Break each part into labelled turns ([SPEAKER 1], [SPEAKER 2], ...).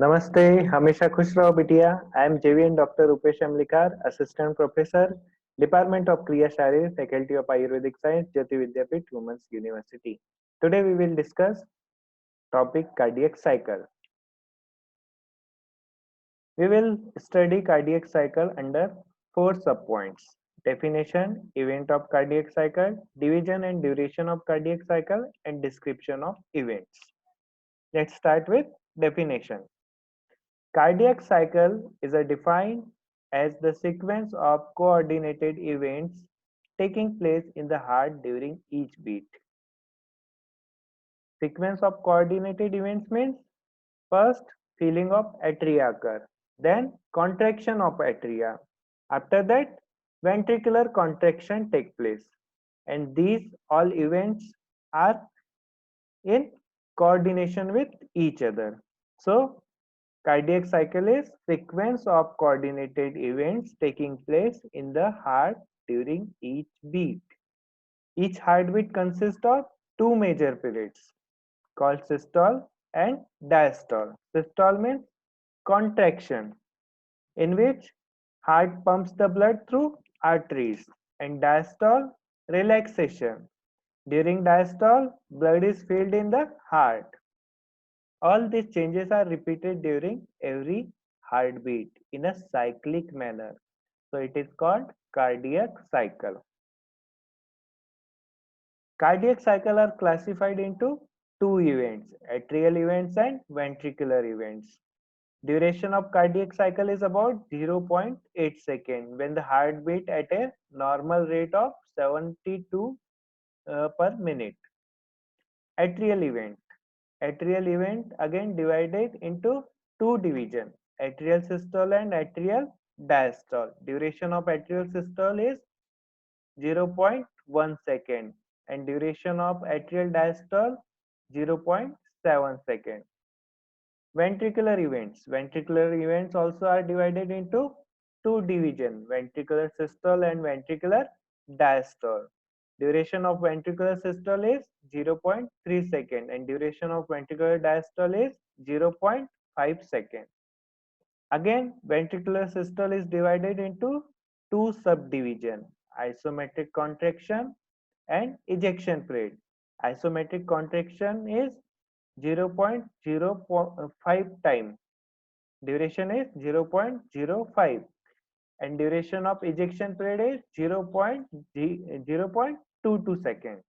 [SPEAKER 1] नमस्ते, हमेशा खुश रहो बिटिया। I am JVN doctor Rupesh Amlikar, assistant professor, department of Kriya Sharir, Faculty of Ayurvedic Science, Jyoti Vidyapeeth, Women's University. Today we will discuss topic cardiac cycle. We will study cardiac cycle under four subpoints: definition, event of cardiac cycle, division and duration of cardiac cycle, and description of events. Let's start with definition. Cardiac cycle is a defined as the sequence of coordinated events taking place in the heart during each beat. Sequence of coordinated events means first filling of atria occur, then contraction of atria. After that, ventricular contraction take place, and these all events are in coordination with each other. So cardiac cycle is sequence of coordinated events taking place in the heart during each beat. Each heartbeat consists of two major periods called systole and diastole. Systole means contraction, in which heart pumps the blood through arteries, and diastole relaxation. During diastole, blood is filled in the heart. All these changes are repeated during every heartbeat in a cyclic manner. So it is called cardiac cycle. Cardiac cycle are classified into two events, atrial events and ventricular events. Duration of cardiac cycle is about 0.8 seconds when the heartbeat at a normal rate of 72 per minute. Atrial event. Atrial event again divided into two division, atrial systole and atrial diastole. Duration of atrial systole is 0.1 second and duration of atrial diastole 0.7 second. Ventricular events. Ventricular events also are divided into two division, ventricular systole and ventricular diastole. Duration of ventricular systole is 0.3 second and duration of ventricular diastole is 0.5 second. Again, ventricular systole is divided into two subdivision, isometric contraction and ejection period. Isometric contraction is 0.05 time. Duration is 0.05 and duration of ejection period is 0.22 seconds.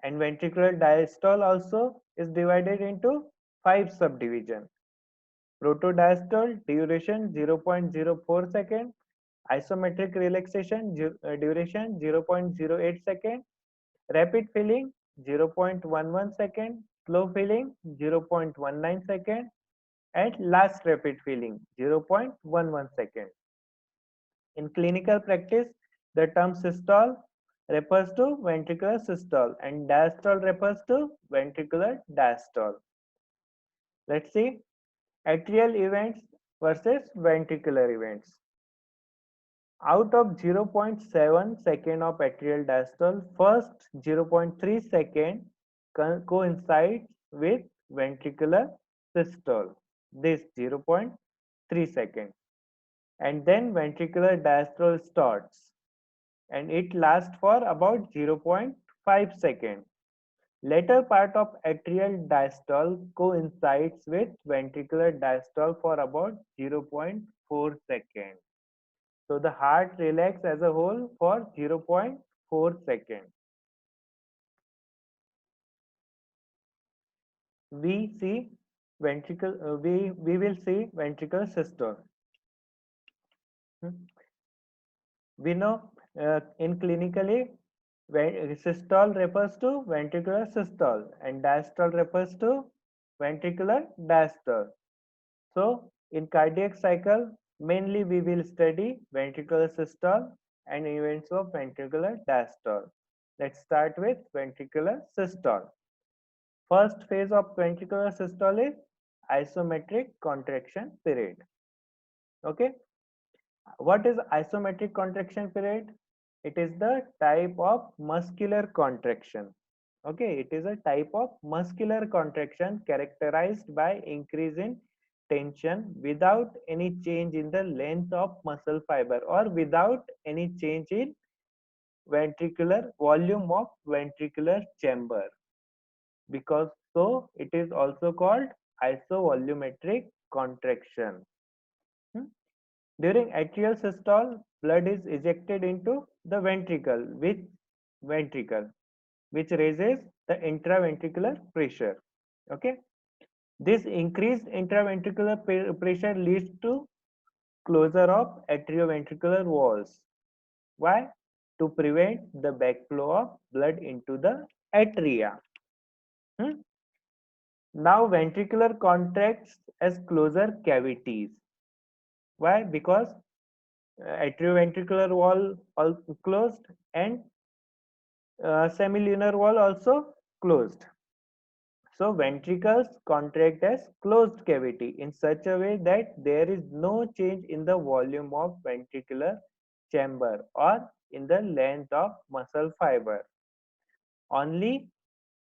[SPEAKER 1] And ventricular diastole also is divided into five subdivision. Protodiastole duration 0.04 second, isometric relaxation duration 0.08 second, rapid filling 0.11 second, slow filling 0.19 second, and last rapid filling 0.11 second. In clinical practice, the term systole refers to ventricular systole and diastole refers to ventricular diastole. Let's see atrial events versus ventricular events. Out of 0.7 second of atrial diastole, first 0.3 second coincides with ventricular systole. This 0.3 second, and then ventricular diastole starts, and it lasts for about 0.5 second. Later part of atrial diastole coincides with ventricular diastole for about 0.4 second. So the heart relaxes as a whole for 0.4 seconds. We see we will see ventricular systole. Hmm. We know in clinically systole refers to ventricular systole and diastole refers to ventricular diastole. So in cardiac cycle, mainly we will study ventricular systole and events of ventricular diastole. Let's start with ventricular systole. First phase of ventricular systole is isometric contraction period. Okay. What is isometric contraction period? It is the type of muscular contraction. Okay, it is a type of muscular contraction characterized by increase in tension without any change in the length of muscle fiber or without any change in ventricular volume of ventricular chamber. Because so it is also called isovolumetric contraction. Hmm? During atrial systole, blood is ejected into the ventricle, which raises the intraventricular pressure. Okay, this increased intraventricular pressure leads to closure of atrioventricular walls. Why? To prevent the backflow of blood into the atria. Hmm? Now ventricular contracts as closer cavities. Why? Because atrioventricular wall closed and semilunar wall also closed. So ventricles contract as closed cavity in such a way that there is no change in the volume of ventricular chamber or in the length of muscle fiber. Only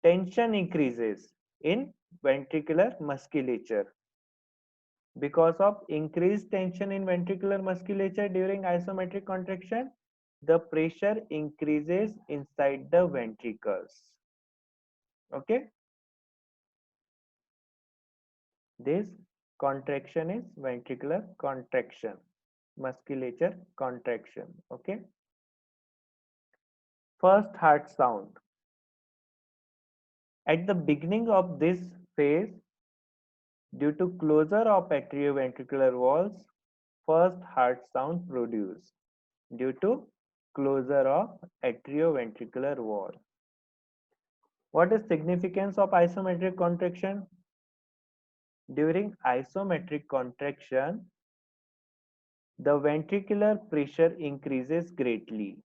[SPEAKER 1] tension increases in ventricular musculature. Because of increased tension in ventricular musculature during isometric contraction, the pressure increases inside the ventricles. Okay, this contraction is ventricular contraction, musculature contraction. Okay, first heart sound. At the beginning of this phase, due to closure of atrioventricular walls, first heart sound produced due to closure of atrioventricular wall. What is significance of isometric contraction? During isometric contraction, the ventricular pressure increases greatly.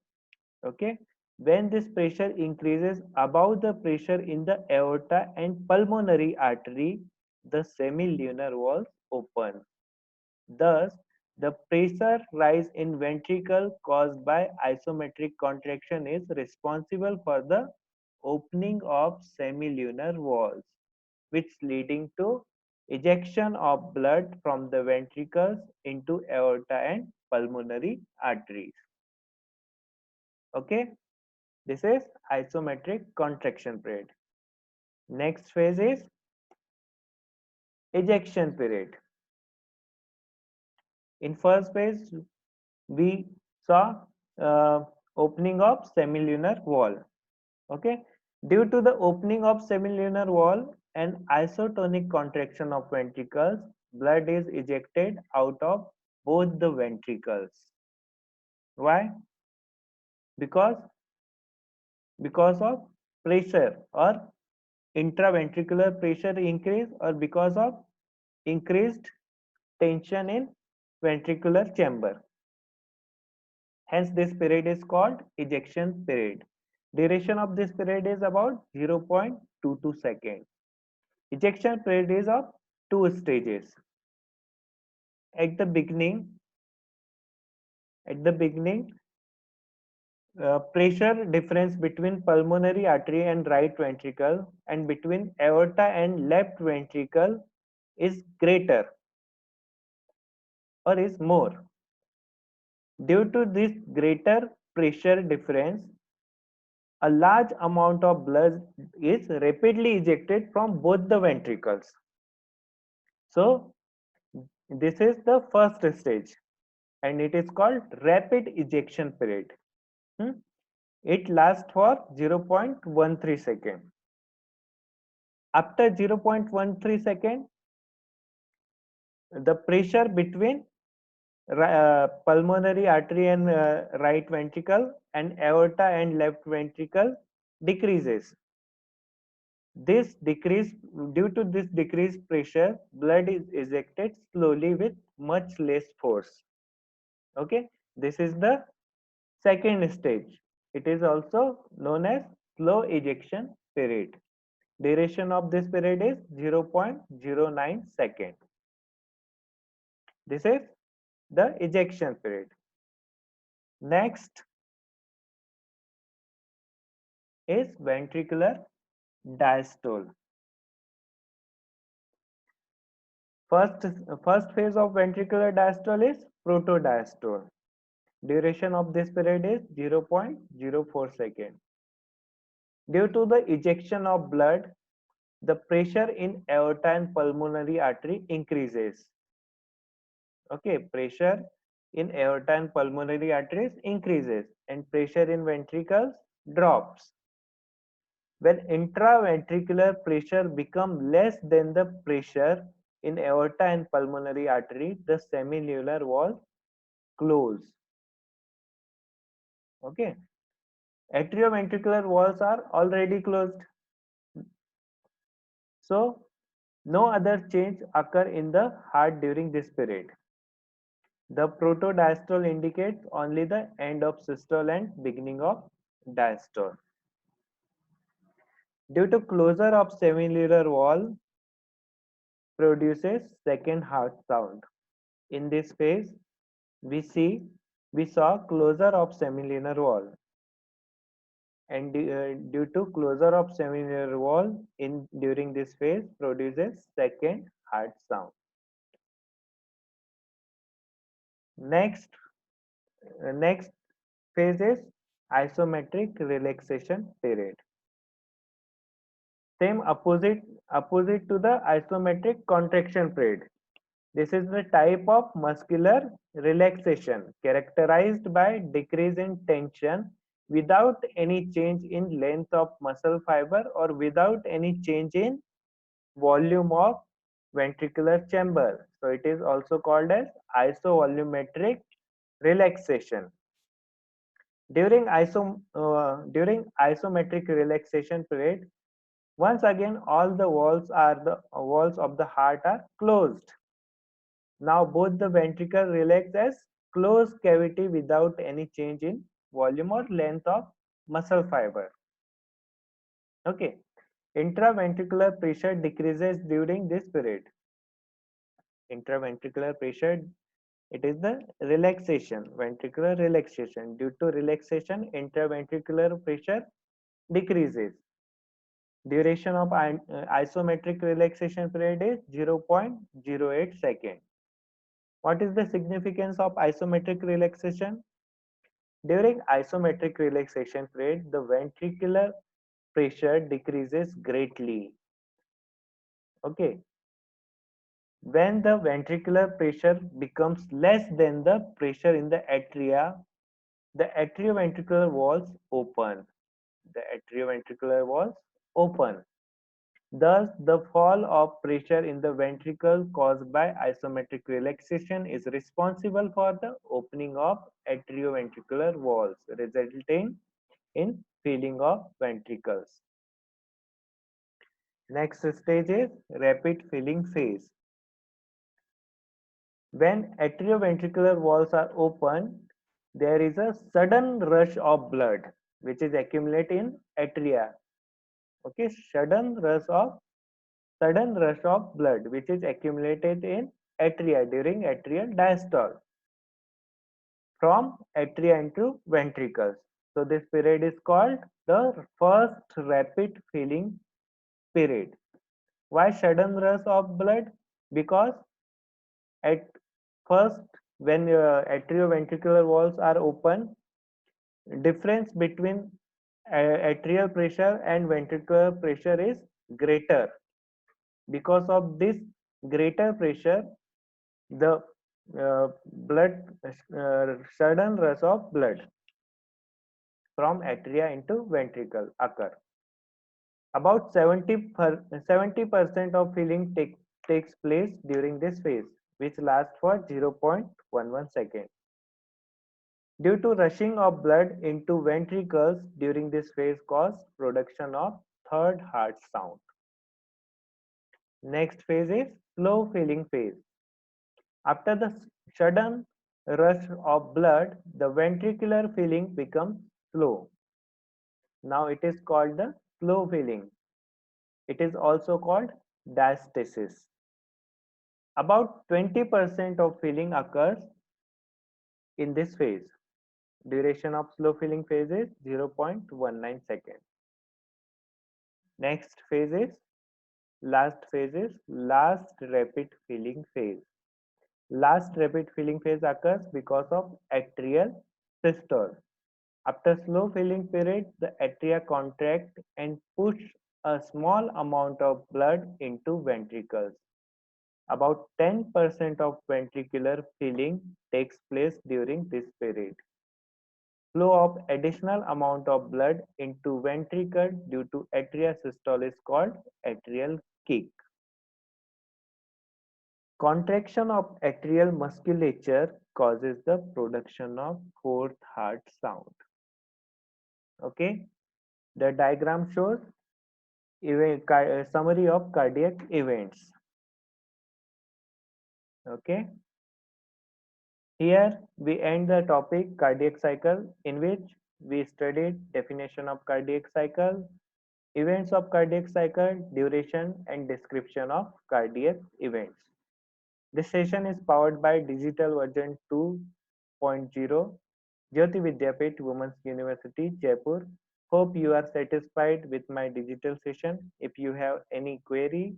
[SPEAKER 1] Okay, when this pressure increases above the pressure in the aorta and pulmonary artery, the semilunar walls open. Thus, the pressure rise in ventricle caused by isometric contraction is responsible for the opening of semilunar walls, which leading to ejection of blood from the ventricles into aorta and pulmonary arteries. Okay, this is isometric contraction period. Next phase is ejection period. In first phase, we saw opening of semilunar wall. Okay, due to the opening of semilunar wall and isotonic contraction of ventricles, blood is ejected out of both the ventricles. Why? Because of pressure or intraventricular pressure increase or because of increased tension in ventricular chamber. Hence, this period is called ejection period. Duration of this period is about 0.22 seconds. Ejection period is of two stages. At the beginning, pressure difference between pulmonary artery and right ventricle and between aorta and left ventricle is greater or is more. Due to this greater pressure difference, a large amount of blood is rapidly ejected from both the ventricles. So, this is the first stage and it is called rapid ejection period. It lasts for 0.13 second. After 0.13 second, the pressure between pulmonary artery and right ventricle and aorta and left ventricle decreases. This decrease, due to this decreased pressure, blood is ejected slowly with much less force. Okay, this is the second stage. It is also known as slow ejection period. Duration of this period is 0.09 second. This is the ejection period. Next is ventricular diastole. First, first phase of ventricular diastole is protodiastole. Duration of this period is 0.04 seconds. Due to the ejection of blood, the pressure in aorta and pulmonary artery increases. Okay, pressure in aorta and pulmonary arteries increases and pressure in ventricles drops. When intraventricular pressure becomes less than the pressure in aorta and pulmonary artery, the semilunar walls close. Okay, atrioventricular walls are already closed. So no other change occur in the heart during this period. The protodiastole indicates only the end of systole and beginning of diastole. Due to closure of semilunar wall produces second heart sound. In this phase, we saw closure of semilunar wall, and due to closure of semilunar wall in during this phase produces second heart sound. Next phase is isometric relaxation period. Same opposite to the isometric contraction period. This is the type of muscular relaxation characterized by decrease in tension without any change in length of muscle fiber or without any change in volume of ventricular chamber. So it is also called as isovolumetric relaxation. During isometric relaxation period, once again all the walls of the heart are closed. Now both the ventricle relax as closed cavity without any change in volume or length of muscle fiber. Okay. Intraventricular pressure decreases during this period. Intraventricular pressure, it is the relaxation, ventricular relaxation. Due to relaxation, intraventricular pressure decreases. Duration of isometric relaxation period is 0.08 seconds. What is the significance of isometric relaxation? During isometric relaxation period, the ventricular pressure decreases greatly. Okay. When the ventricular pressure becomes less than the pressure in the atria, the atrioventricular walls open. The atrioventricular walls open. Thus, the fall of pressure in the ventricle caused by isometric relaxation is responsible for the opening of atrioventricular walls, resulting in filling of ventricles. Next stage is rapid filling phase. When atrioventricular walls are open, there is a sudden rush of blood which is accumulate in atria. Okay, sudden rush of blood which is accumulated in atria during atrial diastole from atria into ventricles. So this period is called the first rapid filling period. Why sudden rush of blood? Because at first, when atrioventricular walls are open, difference between atrial pressure and ventricular pressure is greater. Because of this greater pressure, the blood sudden rush of blood from atria into ventricle occur. About 70% of filling takes place during this phase, which lasts for 0.11 seconds. Due to rushing of blood into ventricles during this phase cause production of third heart sound. Next phase is slow filling phase. After the sudden rush of blood, the ventricular filling becomes slow. Now it is called the slow filling. It is also called diastasis. About 20% of filling occurs in this phase. Duration of slow filling phase is 0.19 seconds. Next phase is last rapid filling phase. Last rapid filling phase occurs because of atrial systole. After slow filling period, the atria contract and push a small amount of blood into ventricles. About 10% of ventricular filling takes place during this period. Flow of additional amount of blood into ventricle due to atrial systole is called atrial kick. Contraction of atrial musculature causes the production of fourth heart sound. Okay, the diagram shows summary of cardiac events. Okay, here we end the topic cardiac cycle, in which we studied definition of cardiac cycle, events of cardiac cycle, duration and description of cardiac events. This session is powered by digital version 2.0 Jyoti Vidyapeeth Women's University, Jaipur. Hope you are satisfied with my digital session. If you have any query,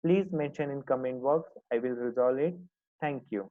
[SPEAKER 1] please mention in comment box. I will resolve it. Thank you.